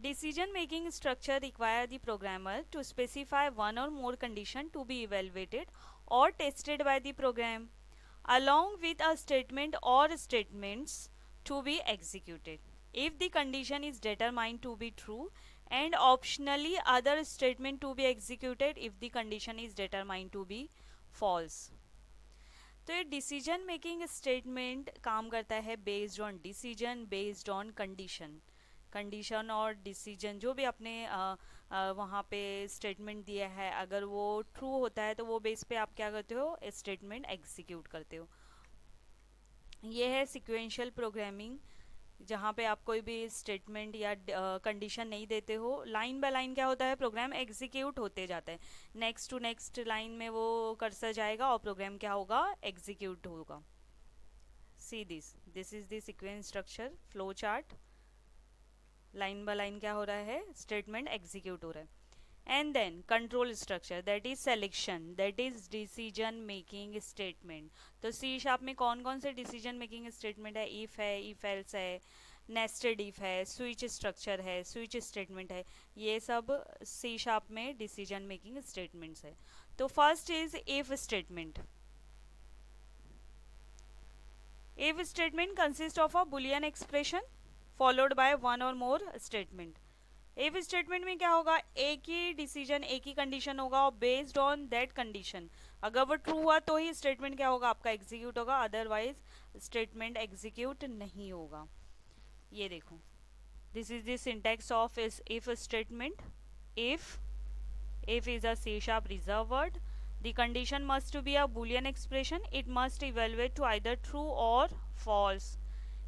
Decision making structure require the programmer to specify one or more condition to be evaluated or tested by the program, along with a statement or statements to be executed. If the condition is determined to be true, and optionally other statement to be executed if the condition is determined to be false. तो ये decision making statement काम करता है based on decision, based on condition. Condition और decision जो भी आपने वहाँ पे स्टेटमेंट दिया है, अगर वो ट्रू होता है तो वो बेस पे आप क्या करते हो, स्टेटमेंट एग्जीक्यूट करते हो। ये है सिक्वेंशियल प्रोग्रामिंग, जहाँ पे आप कोई भी स्टेटमेंट या कंडीशन नहीं देते हो, लाइन बाय लाइन क्या होता है, प्रोग्राम एग्जीक्यूट होते जाता है। नेक्स्ट टू नेक्स्ट लाइन में वो कर्सर जाएगा और प्रोग्राम क्या होगा, एग्जीक्यूट होगा। See this is the sequence structure flow chart. Line by line क्या हो रहा है, स्टेटमेंट एग्जीक्यूट हो रहा है। And then control structure, that is selection, that is decision making statement. तो सी शार्प में कौन कौन से डिसीजन मेकिंग स्टेटमेंट है, इफ है, इफ एल्स है, नेस्टेड इफ है, स्विच स्ट्रक्चर है, स्विच स्टेटमेंट है, ये सब सी शार्प में डिसीजन मेकिंग स्टेटमेंट्स है। तो first is if statement. If statement consist of a Boolean expression followed by one और मोर स्टेटमेंट। इफ स्टेटमेंट में क्या होगा, एक ही डिसीजन, एक ही कंडीशन होगा और बेस्ड ऑन दैट कंडीशन अगर वो ट्रू हुआ तो ही स्टेटमेंट क्या होगा, आपका एग्जीक्यूट होगा, अदरवाइज स्टेटमेंट एग्जीक्यूट नहीं होगा। ये देखो, this is the syntax of if statement. if is a C sharp reserve word. The condition must be a boolean expression. It must evaluate to either true or false.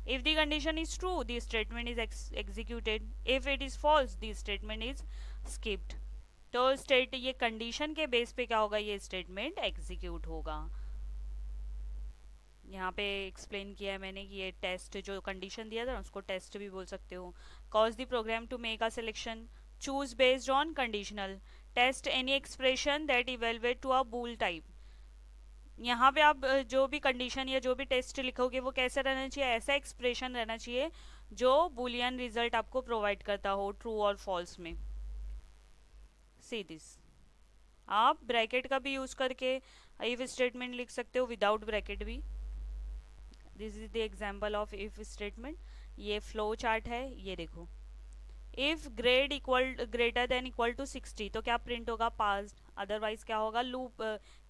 If the condition is true, the statement is executed. If it is false, the statement is skipped. तो state ये condition के base पे क्या होगा, ये statement execute होगा। यहाँ पे एक्सप्लेन किया है मैंने कि ये टेस्ट जो कंडीशन दिया था उसको टेस्ट भी बोल सकते हो। Cause the program to make a selection, choose based on conditional, test any expression that evaluate to a bool type. यहाँ पे आप जो भी कंडीशन या जो भी टेस्ट लिखोगे वो कैसे रहना चाहिए, ऐसा एक्सप्रेशन रहना चाहिए जो बुलियन रिजल्ट आपको प्रोवाइड करता हो ट्रू और फॉल्स में। सी दिस, आप ब्रैकेट का भी यूज करके इफ स्टेटमेंट लिख सकते हो, विदाउट ब्रैकेट भी। This is the example of if statement. ये फ्लो चार्ट है, ये देखो। If grade equal greater than equal to 60 तो क्या प्रिंट होगा, पास। अदरवाइज क्या होगा, लूप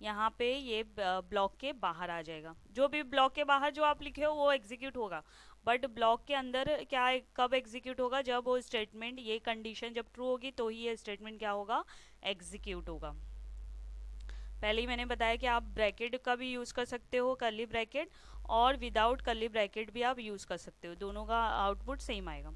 यहाँ पे ये ब्लॉक के बाहर आ जाएगा। जो भी ब्लॉक के बाहर जो आप लिखे हो वो एग्जीक्यूट होगा, बट ब्लॉक के अंदर क्या कब एग्जीक्यूट होगा, जब वो स्टेटमेंट, ये कंडीशन जब ट्रू होगी तो ही ये स्टेटमेंट क्या होगा, एग्जीक्यूट होगा। पहले ही मैंने बताया कि आप ब्रैकेट का भी यूज़ कर सकते हो, कर्ली ब्रैकेट, और विदाउट कर्ली ब्रैकेट भी आप यूज़ कर सकते हो, दोनों का आउटपुट सेम आएगा।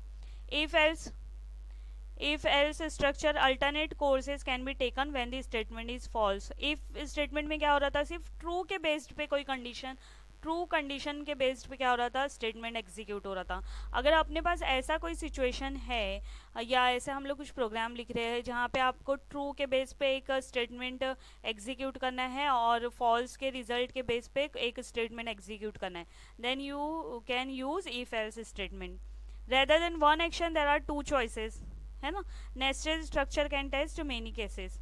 If else structure, alternate courses can be taken when the statement is false. If statement में क्या हो रहा था, सिर्फ ट्रू के बेस्ड पे कोई कंडीशन, ट्रू कंडीशन के बेस्ड पे क्या हो रहा था, स्टेटमेंट एग्जीक्यूट हो रहा था। अगर अपने पास ऐसा कोई सिचुएशन है या ऐसे हम लोग कुछ प्रोग्राम लिख रहे हैं जहाँ पे आपको ट्रू के बेस पे एक स्टेटमेंट एग्जीक्यूट करना है और फॉल्स के रिजल्ट के बेस पे एक स्टेटमेंट एग्जीक्यूट करना है, then you can use if else statement. Rather than one action there are two choices, है ना। Nested structure can test many cases.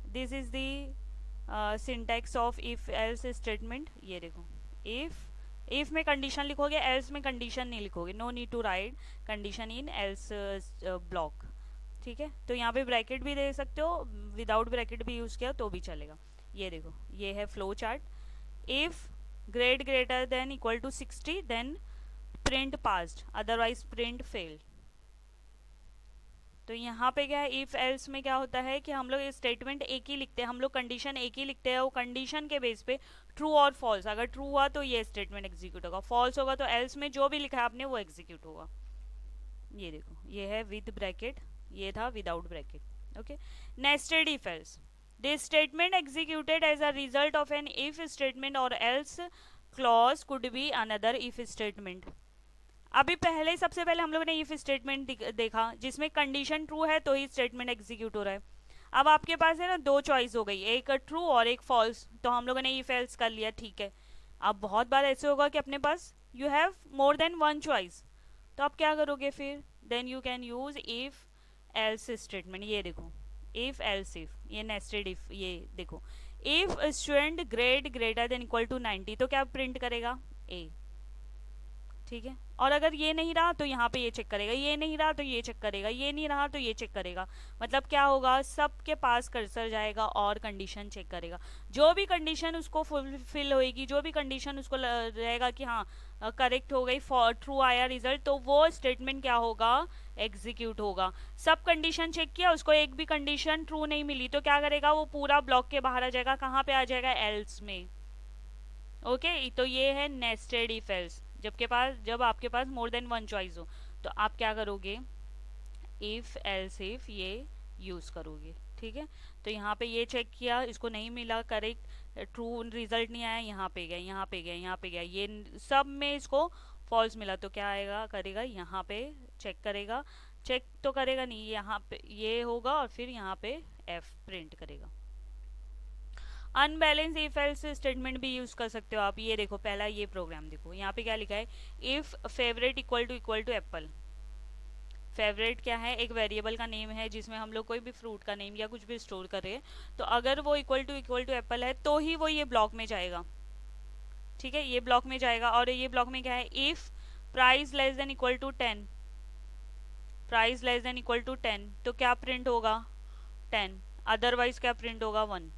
This is the syntax of if else statement. ये देखो, if में condition लिखोगे, else में condition नहीं लिखोगे, no need to write condition in else block, ठीक है। तो यहाँ पे ब्रैकेट भी दे सकते हो, विदाउट ब्रैकेट भी यूज किया तो भी चलेगा। ये देखो, ये है flow chart. If grade greater than equal to 60 then print passed, otherwise print failed. तो यहाँ पे क्या है, इफ एल्स में क्या होता है कि हम लोग स्टेटमेंट एक ही लिखते हैं, हम लोग कंडीशन एक ही लिखते हैं, वो कंडीशन के बेस पे ट्रू और फॉल्स, अगर ट्रू हुआ तो ये स्टेटमेंट एग्जीक्यूट होगा, फॉल्स होगा तो एल्स में जो भी लिखा है आपने वो एग्जीक्यूट होगा। ये देखो, ये है विद ब्रैकेट, ये था without bracket. Okay, nested if else, this statement executed as a result of an if statement और else clause could be another if statement. अभी पहले, सबसे पहले हम लोगों ने इफ स्टेटमेंट देखा जिसमें कंडीशन ट्रू है तो ही स्टेटमेंट एग्जीक्यूट हो रहा है। अब आपके पास है ना दो चॉइस हो गई, एक ट्रू और एक फॉल्स, तो हम लोगों ने इफ एल्स कर लिया, ठीक है। अब बहुत बार ऐसे होगा कि अपने पास you have more than one choice, तो आप क्या करोगे फिर, then you can use if else statement. ये देखो इफ एल्स इफ, ये नेस्टेड इफ। ये देखो if student grade greater than equal to 90 तो क्या प्रिंट करेगा, ए। ठीक है, और अगर ये नहीं रहा तो यहाँ पे ये चेक करेगा, ये नहीं रहा तो ये चेक करेगा, ये नहीं रहा तो ये चेक करेगा। मतलब क्या होगा, सबके पास कर्सर जाएगा और कंडीशन चेक करेगा। जो भी कंडीशन उसको फुलफिल होएगी, जो भी कंडीशन उसको रहेगा कि हाँ करेक्ट हो गई, फॉर ट्रू आया रिजल्ट, तो वो स्टेटमेंट क्या होगा, एग्जीक्यूट होगा। सब कंडीशन चेक किया, उसको एक भी कंडीशन ट्रू नहीं मिली तो क्या करेगा, वो पूरा ब्लॉक के बाहर आ जाएगा। कहाँ पे आ जाएगा, एल्स में। ओके तो ये है नेस्टेड इफ एल्स। जब आपके पास मोर देन वन चॉइस हो तो आप क्या करोगे, इफ एल्स इफ ये यूज करोगे। ठीक है, तो यहाँ पे ये चेक किया, इसको नहीं मिला करेक्ट, ट्रू रिजल्ट नहीं आया, यहाँ पे गया, यहाँ पे गया, यहाँ पे गया, ये सब में इसको फॉल्स मिला तो क्या आएगा, करेगा यहाँ पे चेक करेगा। चेक तो करेगा नहीं, यहाँ पे ये होगा और फिर यहाँ पे एफ प्रिंट करेगा। अनबैलेंस इफ एल्स स्टेटमेंट भी यूज कर सकते हो आप। ये देखो पहला ये प्रोग्राम देखो, यहाँ पे क्या लिखा है, if favourite equal to apple. Favourite क्या है, एक वेरिएबल का नेम है जिसमें हम लोग कोई भी फ्रूट का नेम या कुछ भी स्टोर कर रहे हैं। तो अगर वो इक्वल टू एप्पल है तो ही वो ये ब्लॉक में जाएगा। ठीक है, ये ब्लॉक में जाएगा। और ये ब्लॉक में क्या है, if price less than equal to 10, price less than equal to 10 तो क्या प्रिंट होगा, 10, अदरवाइज क्या प्रिंट होगा, 1।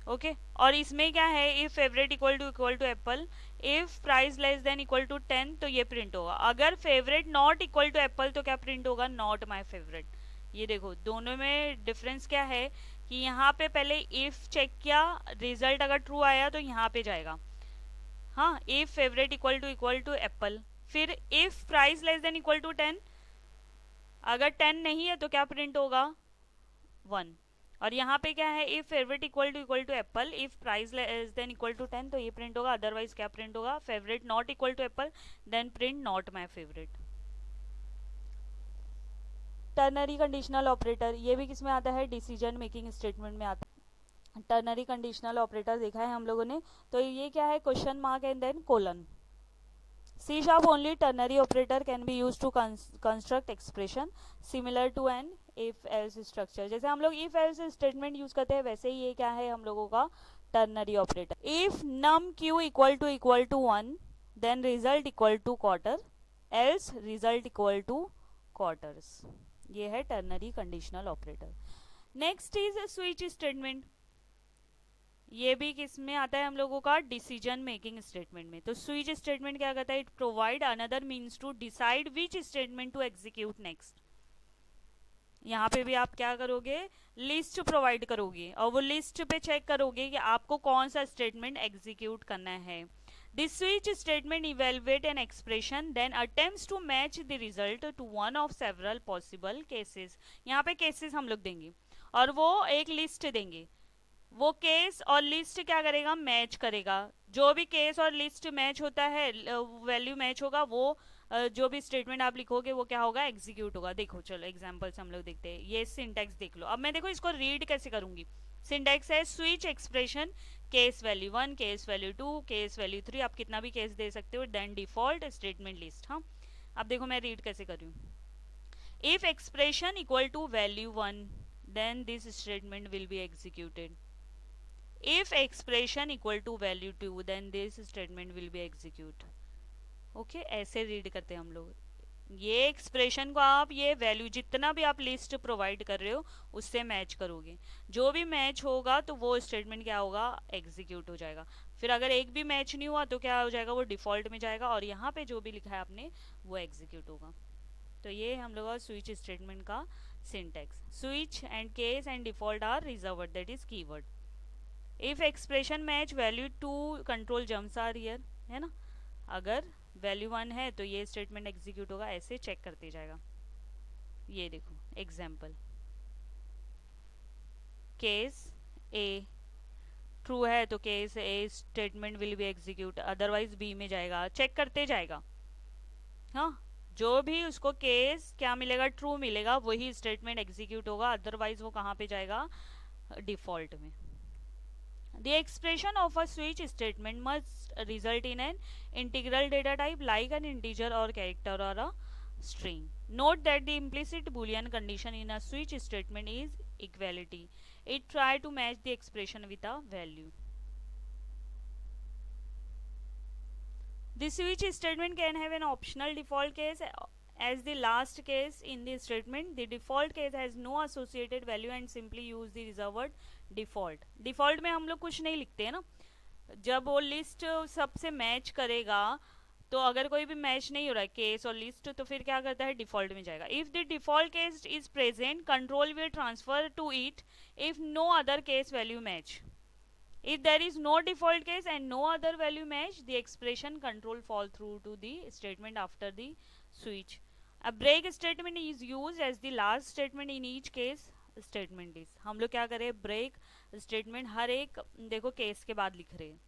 ओके और इसमें क्या है, if favourite equal to apple, if price less than equal to 10 तो ये प्रिंट होगा। अगर favourite not equal to apple तो क्या प्रिंट होगा, नॉट माय फेवरेट। ये देखो दोनों में डिफरेंस क्या है कि यहाँ पे पहले इफ चेक किया, रिजल्ट अगर ट्रू आया तो यहाँ पे जाएगा। हाँ, if favourite equal to apple, फिर if price less than equal to 10, अगर 10 नहीं है तो क्या प्रिंट होगा, 1। और यहाँ पे क्या है, if favourite equal to apple, if price less than equal to 10 तो ये प्रिंट होगा, अदरवाइज क्या प्रिंट होगा, favourite not equal to apple, then print not my favourite. Ternary conditional operator, ये भी किस में आता है, डिसीजन मेकिंग स्टेटमेंट में आता है। टर्नरी कंडीशनल ऑपरेटर देखा है हम लोगों ने, तो ये क्या है, question mark and then colon. C sharp only ternary operator can be used to construct expression similar to an if else structure। जैसे हम लोग if else स्टेटमेंट यूज करते हैं वैसे ही ये क्या है हम लोगों का ternary operator. If num q equal to 1 then result equal to quarter, else result equal to quarters. ये है ternary conditional operator. Next is switch statement. ये भी किस में आता है हम लोगों का, डिसीजन मेकिंग स्टेटमेंट में। तो स्विच स्टेटमेंट क्या करता है, it provide another means to decide which statement to execute next. यहाँ पे भी आप क्या करोगे, लिस्ट प्रोवाइड करोगे और वो लिस्ट पे चेक करोगे कि आपको कौन सा स्टेटमेंट एग्जीक्यूट करना है। This switch statement evaluate an expression then attempts to match the result to one of several possible cases. यहाँ पे केसेस हम लोग देंगे और वो एक लिस्ट देंगे, वो केस और लिस्ट क्या करेगा, मैच करेगा। जो भी केस और लिस्ट मैच होता है, वैल्यू मैच होगा, वो जो भी स्टेटमेंट आप लिखोगे वो क्या होगा, एग्जीक्यूट होगा। देखो चलो एग्जांपल्स हम लोग देखते हैं। ये सिंटैक्स देख लो। अब मैं देखो इसको रीड कैसे करूंगी। सिंटैक्स है switch expression case value 1, case value 2, case value 3, आप कितना भी केस दे सकते हो, देन डिफॉल्ट स्टेटमेंट लिस्ट। हाँ, अब देखो मैं रीड कैसे कर रही हूँ। If expression equal to value 1 then this statement will be executed. if expression equal to value 2 then this statement will be execute। Okay ऐसे रीड करते हैं हम लोग। ये एक्सप्रेशन को आप ये वैल्यू जितना भी आप लिस्ट प्रोवाइड कर रहे हो उससे मैच करोगे। जो भी मैच होगा तो वो स्टेटमेंट क्या होगा, एग्जीक्यूट हो जाएगा। फिर अगर एक भी मैच नहीं हुआ तो क्या हो जाएगा, वो डिफॉल्ट में जाएगा और यहाँ पे जो भी लिखा है आपने वो एग्जीक्यूट होगा। तो ये हम लोग स्विच स्टेटमेंट का सिंटैक्स। Switch and case and default are reserved, that is keyword. If expression match value 2 control jumps are here, है ना। अगर वैल्यू 1 है तो ये स्टेटमेंट एग्जीक्यूट होगा, ऐसे चेक करते जाएगा। ये देखो एग्जाम्पल, केस ए ट्रू है तो case A statement will be execute, otherwise B में जाएगा, चेक करते जाएगा। हाँ, जो भी उसको केस क्या मिलेगा, ट्रू मिलेगा, वही स्टेटमेंट एग्जीक्यूट होगा, अदरवाइज वो कहाँ पे जाएगा, डिफॉल्ट में। The expression of a switch statement must result in an integral data type like an integer or character or a string। Note that the implicit Boolean condition in a switch statement is equality. It try to match the expression with a value. The switch statement can have an optional default case as the last case in the statement. The default case has no associated value and simply use the reserved default. Default में हम लोग कुछ नहीं लिखते हैं ना, जब वो लिस्ट सबसे मैच करेगा तो अगर कोई भी मैच नहीं हो रहा है केस और लिस्ट तो फिर क्या करता है, डिफॉल्ट में जाएगा. If the default case is present control will transfer to it if no other case value match. If there is no default case and no other value match, the expression control fall through to the statement after the switch. A break statement is used as the last statement in each case statement is. हम लोग क्या करें, break statement हर एक देखो case के बाद लिख रहे हैं.